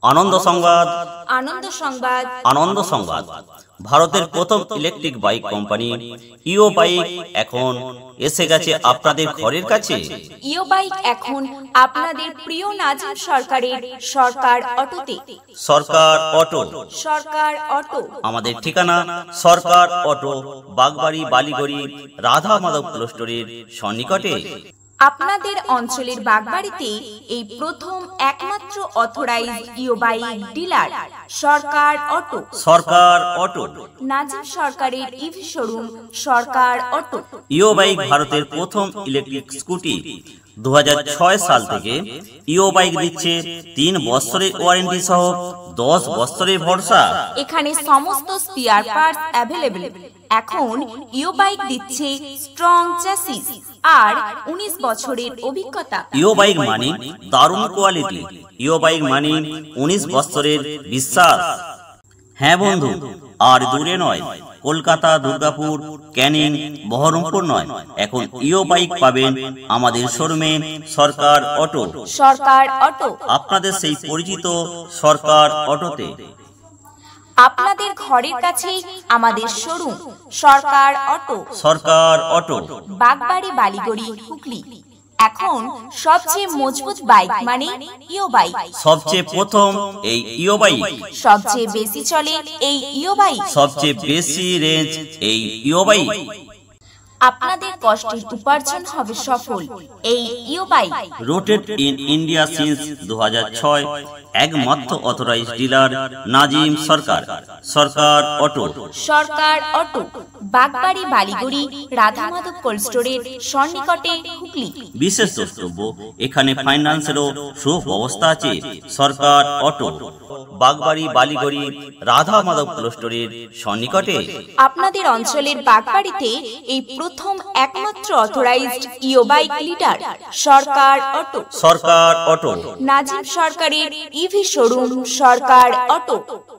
আনন্দ সংবাদ। আনন্দ সংবাদ। আনন্দ সংবাদ। ভারতের প্রথম ইলেকট্রিক বাইক কোম্পানি ইও বাইক এখন এসে গেছে আপনাদের ঘরের কাছে। ইও বাইক এখন আপনাদের প্রিয় নাজিম সরকারের সরকার অটোতে। সরকার অটো। সরকার অটো। আমাদের ঠিকানা সরকার অটো, বাগবাড়ি, বালিগড়ি, রাধা মাধব ক্লোস্টোরের সন্নিকটে। আপনাদের অঞ্চলের বাগবাড়িতে এই প্রথম একমাত্র অথরাইজড ইও বাইক ডিলার সরকার অটো। সরকার অটো। নাজিম সরকারের ইভি শোরুম সরকার অটো। ইও বাইক ভারতের প্রথম ইলেকট্রিক স্কুটি। 2006 সাল থেকে ইও বাইক দিচ্ছে 3 বছরের ওয়ারেন্টি সহ 10 বছরের ভরসা। এখানে সমস্ত স্পেয়ার পার্টস অ্যাভেলেবল। এখন ইও বাইক দিচ্ছে স্ট্রং চ্যাসিস আর 19 বছরের অভিজ্ঞতা। ইও বাইক মানে দারুণ কোয়ালিটি। ইও বাইক মানে 19 বছরের বিশ্বাস। হ্যাঁ বন্ধু, আর দূরে নয়, কলকাতা, দুর্গাপুর, ক্যানিং, বহরমপুর নয়, এখন ইও বাইক পাবেন আমাদের শোরুমে সরকার অটো। সরকার অটো। আপনাদের সেই পরিচিত সরকার অটোতে। আপনাদের ঘরের কাছে আমাদের শোরুম সরকার অটো। সরকার অটো, বাগবাড়ি, বালিগড়ি, হুগলি। এখন সবচেয়ে মজবুত বাইক মানে ইও বাইক। সবচেয়ে প্রথম এই ইও বাইক। সবচেয়ে বেশি চলে এই ইও বাইক। সবচেয়ে বেশি রেঞ্জ এই ইও বাইক। আপনাদের কষ্টের উপার্জন হবে সফল এই ইও বাইক। রোটেড ইন ইন্ডিয়া সিন্স 2006, একমাত্র অথরাইজড ডিলার নাজিম সরকার। সরকার অটো। সরকার অটো, বাগবাড়ি, বালিগড়ি, রাধা মাধব কোল্ড স্টোরের সন্নিকটে, হুগলি। বিশেষ দ্রষ্টব্য, এখানে ফাইন্যান্সেরও সুব্যবস্থা আছে। সরকার অটো, বাগবাড়ি, বালিগড়ি, রাধা মাধব কোল্ড স্টোরের সন্নিকটে। আপনাদের অঞ্চলের বাগবাড়িতে এই প্রথম একমাত্র অথরাইজড ইও বাইক লিডার সরকার অটো। সরকার অটো। নাজিম সরকারের ইভি শোরুম সরকার অটো।